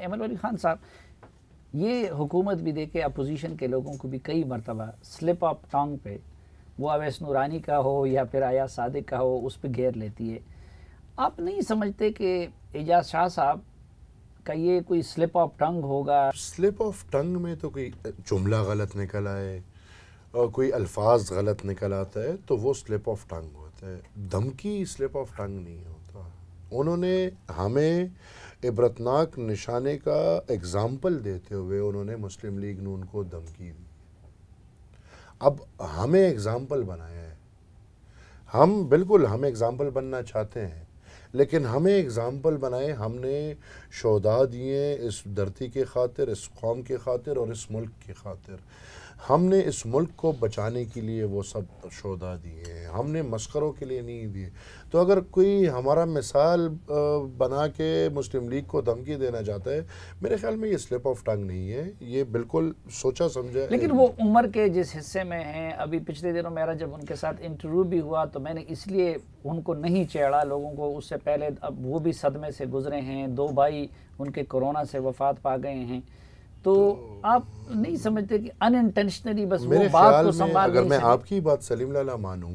ایمل ولی خان صاحب، یہ حکومت بھی دیکھے اپوزیشن کے لوگوں کو بھی کئی مرتبہ سلپ آف ٹانگ پہ، وہ اویس نورانی کا ہو یا پھر ایاز صادق کا ہو، اس پہ گھیر لیتی ہے. آپ نہیں سمجھتے کہ اعجاز شاہ صاحب کا یہ کوئی سلپ آف ٹنگ ہوگا؟ سلپ آف ٹنگ میں تو کوئی جملہ غلط نکل آئے اور کوئی الفاظ غلط نکل آتا ہے تو وہ سلپ آف ٹنگ ہوتا ہے. دھمکی سلپ آف ٹنگ نہیں ہوتا. انہوں نے ہمیں عبرتناک نشانے کا اگزامپل دیتے ہوئے انہوں نے مسلم لیگ نون کو دھمکی دی. اب ہمیں اگزامپل بنایا ہے. ہم اگزامپل بننا چاہتے ہیں، لیکن ہمیں اگزامپل بنائے ہم نے شہداء دیے اس دھرتی کے خاطر، اس قوم کے خاطر اور اس ملک کے خاطر. ہم نے اس ملک کو بچانے کے لیے وہ سب شہداء دیے ہیں، ہم نے مسخروں کے لیے نہیں دیے. تو اگر کوئی ہمارا مثال بنا کے مسلم لیگ کو دھمکی دینا چاہتا ہے، میرے خیال میں یہ سلپ آف ٹنگ نہیں ہے، یہ بالکل سوچا سمجھا. لیکن وہ عمر کے جس حصے میں ہیں، ابھی پچھلے دنوں میرا جب ان کے ساتھ انٹرویو بھی ہوا تو میں نے اس لیے ان کو نہیں چھیڑا لوگوں کو. اس سے پہلے اب وہ بھی صدمے سے گزرے ہیں، 2 بھائی ان کے کورونا سے وفات پا گئے ہیں. تو آپ نہیں سمجھتے کہ ان انٹینشنلی بس وہ بات کو سنبھال اگر میں آپ کی بات سلیم لالا مانوں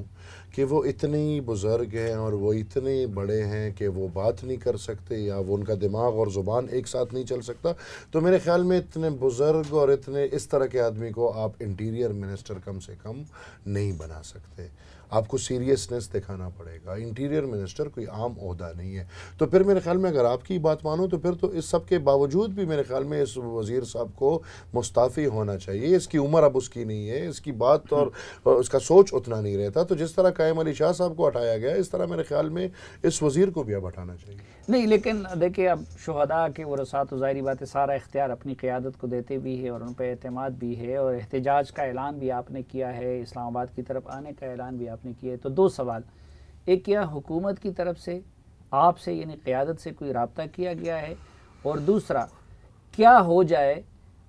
کہ وہ اتنی بزرگ ہیں اور وہ اتنے بڑے ہیں کہ وہ بات نہیں کر سکتے یا وہ ان کا دماغ اور زبان ایک ساتھ نہیں چل سکتا، تو میرے خیال میں اتنے بزرگ اور اتنے اس طرح کے آدمی کو آپ انٹیریئر منسٹر کم سے کم نہیں بنا سکتے. آپ کو سیریسنس دکھانا پڑے گا. انٹیریئر منسٹر کوئی عام عہدہ نہیں ہے. تو پھر میرے خیال میں اگر آپ کی بات مانو تو پھر تو اس سب کے باوجود بھی میرے خیال میں اس وزیر صاحب کو مستعفی ہونا چاہیے. اس کی عمر اب اس کی نہیں ہے، اس کی بات اور اس کا سوچ اتنا نہیں رہتا. تو جس طرح قائم علی شاہ صاحب کو ہٹایا گیا، اس طرح میرے خیال میں اس وزیر کو بھی اب ہٹانا چاہیے. نہیں، لیکن دیکھیں اب شہداء کے ورثاء تو ظاہری بات ہے سارا اختیار اپنی قیادت کو دیتے بھی ہے اور ان پہ اعتماد بھی ہے، اور احتجاج کا اعلان بھی آپ نے کیا ہے، اسلام آباد کی طرف آنے کا اعلان بھی آپ نے کیا ہے. تو 2 سوال، ایک کیا حکومت کی طرف سے آپ سے یعنی قیادت سے کوئی رابطہ کیا گیا ہے، اور دوسرا کیا ہو جائے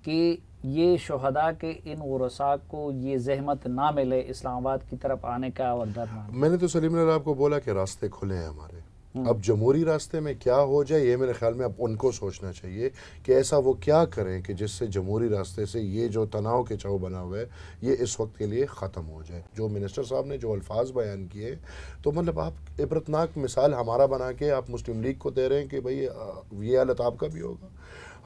کہ یہ شہداء کے ان ورثاء کو یہ زحمت نہ ملے اسلام آباد کی طرف آنے کا اور دھرنا؟ میں نے تو سلیم لالا آپ کو بولا کہ راستے کھلے ہیں ہمارے. اب جمہوری راستے میں کیا ہو جائے یہ میرے خیال میں اب ان کو سوچنا چاہیے کہ ایسا وہ کیا کریں کہ جس سے جمہوری راستے سے یہ جو تناؤ کے چاؤ بنا ہوا ہے یہ اس وقت کے لیے ختم ہو جائے. جو منسٹر صاحب نے جو الفاظ بیان کیے تو مطلب آپ عبرتناک مثال ہمارا بنا کے آپ مسلم لیگ کو دے رہے ہیں کہ بھئی یہ حالت آپ کا بھی ہوگا.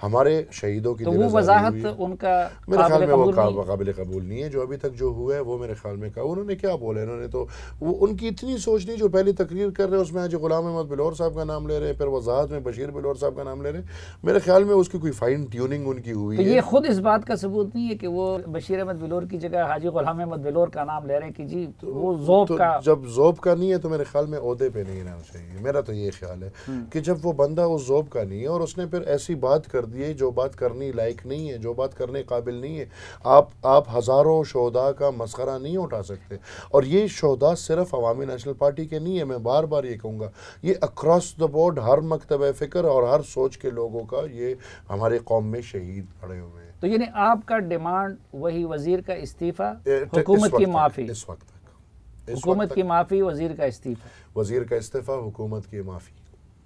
ہمارے شہیدوں کی تو وہ وضاحت ان کا میرے خیال میں وہ قابل قبول نہیں ہے. جو ابھی تک جو ہوا ہے وہ میرے خیال میں کہا انہوں نے کیا بولا. انہوں نے تو وہ ان کی اتنی سوچ نہیں. جو پہلی تقریر کر رہے ہیں اس میں آج غلام احمد بلور صاحب کا نام لے رہے ہیں، پھر وضاحت میں بشیر بلور صاحب کا نام لے رہے ہیں. میرے خیال میں اس کی کوئی فائن ٹیوننگ ان کی ہوئی تو ہے. یہ خود اس بات کا ثبوت نہیں ہے کہ وہ بشیر احمد بلور کی جگہ حاجی غلام احمد بلور کا نام لے رہے ہیں کہ جی وہ ذوب کا؟ جب ذوب کا نہیں ہے تو میرے خیال میں عہدے پہ نہیں رہنا چاہیے. میرا تو یہ خیال ہے کہ جب وہ بندہ اس ذوب کا نہیں ہے اور اس نے پھر ایسی بات کر دی ہے جو بات کرنی لائق نہیں ہے، جو بات کرنے قابل نہیں ہے. آپ ہزاروں شہداء کا مسخرہ نہیں اٹھا سکتے. اور یہ شہداء صرف عوامی نیشنل پارٹی کے نہیں ہے، میں بار بار یہ کہوں گا یہ اکراس دا بورڈ ہر مکتبہ فکر اور ہر سوچ کے لوگوں کا یہ ہمارے قوم میں شہید پڑے ہوئے ہیں. تو یعنی آپ کا ڈیمانڈ وہی وزیر کا استعفیٰ، حکومت کی معافی؟ اس وقت تک حکومت کی معافی، وزیر کا استعفیٰ؟ وزیر کا استعفیٰ، حکومت کی معافی.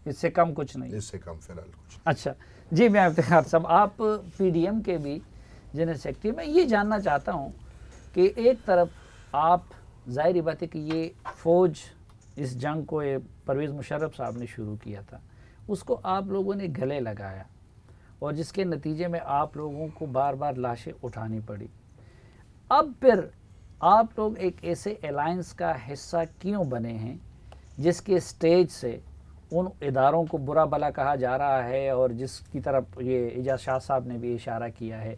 اس سے کم کچھ نہیں؟ اس سے کم فی الحال کچھ. اچھا جی، میں افتخار صاحب آپ پی ڈی ایم کے بھی جنرل سیکرٹری، میں یہ جاننا چاہتا ہوں کہ ایک طرف آپ ظاہری بات ہے کہ یہ فوج اس جنگ کو پرویز مشرف صاحب نے شروع کیا تھا، اس کو آپ لوگوں نے گلے لگایا اور جس کے نتیجے میں آپ لوگوں کو بار بار لاشیں اٹھانی پڑی. اب پھر آپ لوگ ایک ایسے الائنس کا حصہ کیوں بنے ہیں جس کے سٹیج سے ان اداروں کو برا بلا کہا جا رہا ہے اور جس کی طرف یہ اعجاز شاہ صاحب نے بھی اشارہ کیا ہے؟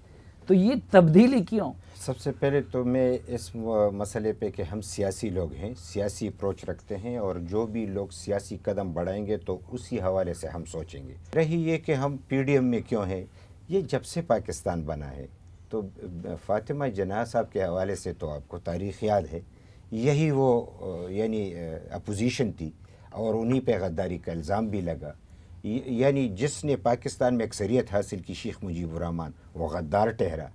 تو یہ تبدیلی کیوں؟ سب سے پہلے تو میں اس مسئلے پہ کہ ہم سیاسی لوگ ہیں، سیاسی اپروچ رکھتے ہیں اور جو بھی لوگ سیاسی قدم بڑھائیں گے تو اسی حوالے سے ہم سوچیں گے. رہی یہ کہ ہم پی ڈی ایم میں کیوں ہیں، یہ جب سے پاکستان بنا ہے تو فاطمہ جناح صاحب کے حوالے سے تو آپ کو تاریخ یاد ہے، یہی وہ یعنی اپوزیشن تھی اور انہی پہ غداری کا الزام بھی لگا. یعنی جس نے پاکستان میں اکثریت حاصل کی شیخ مجیب الرحمن وہ غدار ٹھہرا.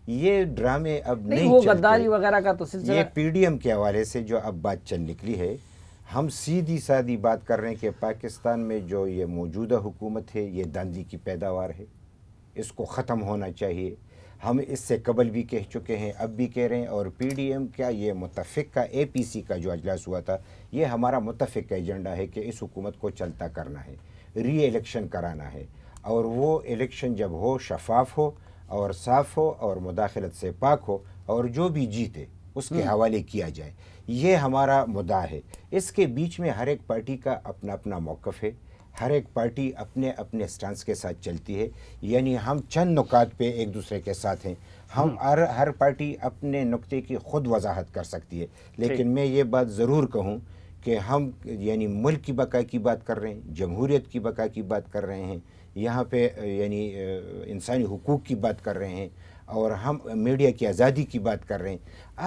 یہ ڈرامے اب نہیں وہ چلتے. غداری وغیرہ کا تو سلسلہ یہ پی ڈی ایم کے حوالے سے جو اب بات چل نکلی ہے، ہم سیدھی سادھی بات کر رہے ہیں کہ پاکستان میں جو یہ موجودہ حکومت ہے یہ داندلی کی پیداوار ہے. اس کو ختم ہونا چاہیے. ہم اس سے قبل بھی کہہ چکے ہیں, اب بھی کہہ رہے ہیں, اور پی ڈی ایم کا یہ متفق کا اے پی سی کا جو اجلاس ہوا تھا, یہ ہمارا متفق کا ایجنڈا ہے کہ اس حکومت کو چلتا کرنا ہے, ری الیکشن کرانا ہے, اور وہ الیکشن جب ہو شفاف ہو اور صاف ہو اور مداخلت سے پاک ہو, اور جو بھی جیتے اس کے حوالے کیا جائے. یہ ہمارا مدعا ہے. اس کے بیچ میں ہر ایک پارٹی کا اپنا اپنا موقف ہے, ہر ایک پارٹی اپنے اپنے سٹانس کے ساتھ چلتی ہے. یعنی ہم چند نکات پہ ایک دوسرے کے ساتھ ہیں, ہم ہر پارٹی اپنے نقطے کی خود وضاحت کر سکتی ہے. لیکن میں یہ بات ضرور کہوں کہ ہم یعنی ملک کی بقا کی بات کر رہے ہیں, جمہوریت کی بقا کی بات کر رہے ہیں, یہاں پہ یعنی انسانی حقوق کی بات کر رہے ہیں, اور ہم میڈیا کی آزادی کی بات کر رہے ہیں.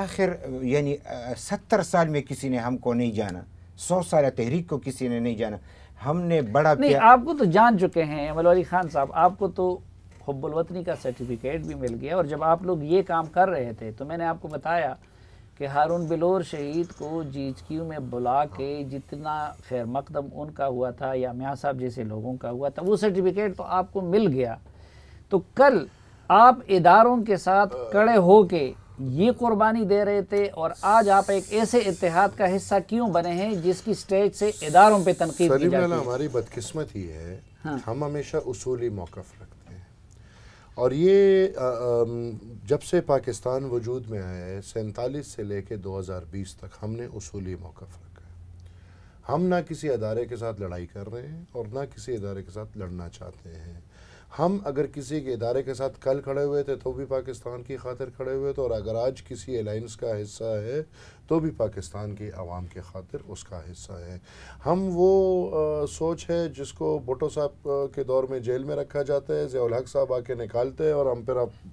آخر یعنی 70 سال میں کسی نے ہم کو نہیں جانا, 100 سالہ تحریک کو کسی نے نہیں جانا. ہم نے بڑا نہیں, آپ کو تو جان چکے ہیں ملوری خان صاحب, آپ کو تو حب الوطنی کا سرٹیفکیٹ بھی مل گیا. اور جب آپ لوگ یہ کام کر رہے تھے تو میں نے آپ کو بتایا کہ ہارون بلور شہید کو جی ایچ کیو میں بلا کے جتنا خیر مقدم ان کا ہوا تھا یا میاں صاحب جیسے لوگوں کا ہوا تھا, وہ سرٹیفکیٹ تو آپ کو مل گیا. تو کل آپ اداروں کے ساتھ کڑے ہو کے یہ قربانی دے رہے تھے, اور آج آپ ایک ایسے اتحاد کا حصہ کیوں بنے ہیں جس کی سٹیج سے اداروں پہ تنقید کی جاتی ہے؟ ہماری بدقسمت ہی ہے, ہم ہمیشہ اصولی موقف رکھتے ہیں, اور یہ جب سے پاکستان وجود میں آیا ہے 47 سے لے کے 2020 تک ہم نے اصولی موقف رکھا ہے. ہم نہ کسی ادارے کے ساتھ لڑائی کر رہے ہیں اور نہ کسی ادارے کے ساتھ لڑنا چاہتے ہیں. ہم اگر کسی کے ادارے کے ساتھ کل کھڑے ہوئے تھے تو بھی پاکستان کی خاطر کھڑے ہوئے تھے, اور اگر آج کسی الائنس کا حصہ ہے تو بھی پاکستان کی عوام کے خاطر اس کا حصہ ہے. ہم وہ سوچ ہے جس کو بھٹو صاحب کے دور میں جیل میں رکھا جاتا ہے, ضیاء الحق صاحب آ کے نکالتے ہیں اور ہم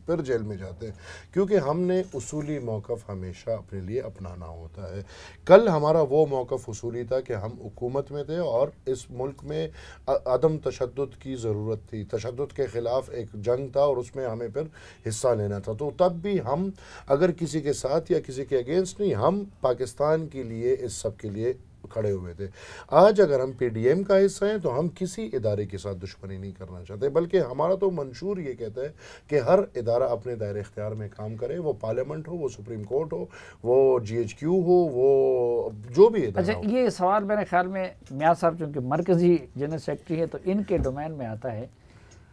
پھر جیل میں جاتے ہیں, کیونکہ ہم نے اصولی موقف ہمیشہ اپنے لیے اپنانا ہوتا ہے. کل ہمارا وہ موقف اصولی تھا کہ ہم حکومت میں تھے اور اس ملک میں عدم تشدد کی ضرورت تھی, تشدد کے خلاف ایک جنگ تھا اور اس میں ہمیں پھر حصہ لینا تھا. تو تب بھی ہم اگر کسی کے ساتھ یا کسی کے اگینسٹ نہیں, ہم پاکستان کے لیے اس سب کے لیے کھڑے ہوئے تھے. آج اگر ہم پی ڈی ایم کا حصہ ہیں تو ہم کسی ادارے کے ساتھ دشمنی نہیں کرنا چاہتے, بلکہ ہمارا تو منشور یہ کہتا ہے کہ ہر ادارہ اپنے دائرہ اختیار میں کام کرے, وہ پارلیمنٹ ہو, وہ سپریم کورٹ ہو, وہ جی ایچ کیو ہو, وہ جو بھی ادارہ ہو. اچھا, یہ سوال میرے خیال میں میاں صاحب چونکہ مرکزی جنرل سیکرٹری ہے تو ان کے ڈومین میں آتا ہے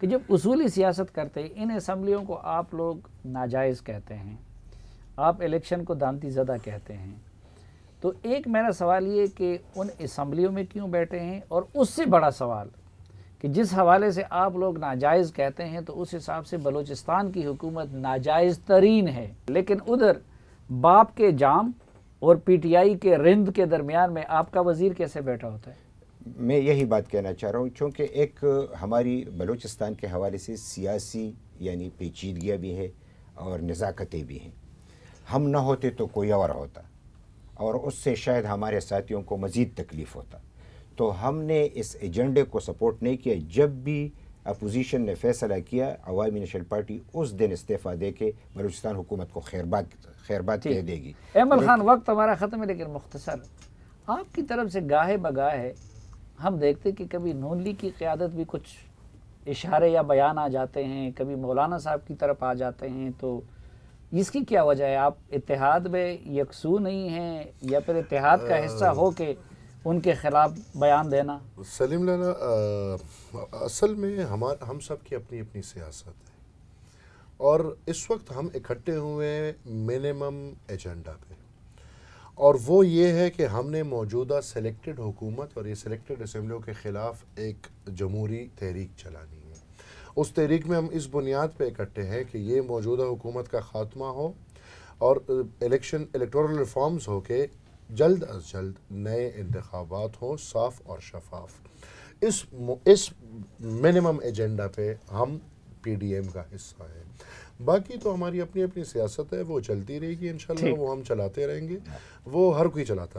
کہ جب اصولی سیاست کرتے ہیں, ان اسمبلیوں کو آپ لوگ ناجائز کہتے ہیں, آپ الیکشن کو دانتی زدہ کہتے ہیں, تو ایک میرا سوال یہ کہ ان اسمبلیوں میں کیوں بیٹھے ہیں, اور اس سے بڑا سوال کہ جس حوالے سے آپ لوگ ناجائز کہتے ہیں تو اس حساب سے بلوچستان کی حکومت ناجائز ترین ہے, لیکن ادھر باپ کے جام اور پی ٹی آئی کے رند کے درمیان میں آپ کا وزیر کیسے بیٹھا ہوتا ہے؟ میں یہی بات کہنا چاہ رہا ہوں, چونکہ ایک ہماری بلوچستان کے حوالے سے سیاسی یعنی پیچیدگیاں بھی ہے اور نزاکتیں بھی ہیں. ہم نہ ہوتے تو کوئی اور ہوتا, اور اس سے شاید ہمارے ساتھیوں کو مزید تکلیف ہوتا. تو ہم نے اس ایجنڈے کو سپورٹ نہیں کیا. جب بھی اپوزیشن نے فیصلہ کیا, عوامی نیشنل پارٹی اس دن استعفیٰ دے کے بلوچستان حکومت کو خیر بات کہہ دے گی. ایمل خان, وقت ہمارا ختم ہے لیکن مختصر, آپ کی طرف سے گاہے بگاہے ہم دیکھتے کہ کبھی نون لیگ کی قیادت بھی کچھ اشارے یا بیان آ جاتے ہیں, کبھی مولانا صاحب کی طرف آ جاتے ہیں, تو اس کی کیا وجہ ہے؟ آپ اتحاد میں یکسو نہیں ہیں یا پھر اتحاد کا حصہ ہو کے ان کے خلاف بیان دینا؟ سلیم لالا, اصل میں ہم سب کی اپنی اپنی سیاست ہے, اور اس وقت ہم اکٹھے ہوئے منیمم ایجنڈا پہ, اور وہ یہ ہے کہ ہم نے موجودہ سلیکٹڈ حکومت اور یہ سلیکٹڈ اسمبلیوں کے خلاف ایک جمہوری تحریک چلانی ہے. اس تحریک میں ہم اس بنیاد پہ اکٹھے ہیں کہ یہ موجودہ حکومت کا خاتمہ ہو اور الیکٹورل ریفارمز ہو کے جلد از جلد نئے انتخابات ہوں صاف اور شفاف. اس منیمم ایجنڈا پہ ہم پی ڈی ایم کا حصہ ہے. باقی تو ہماری اپنی اپنی سیاست ہے, وہ چلتی رہے گی انشاءاللہ, وہ ہم چلاتے رہیں گے, وہ ہر کوئی چلاتا رہے.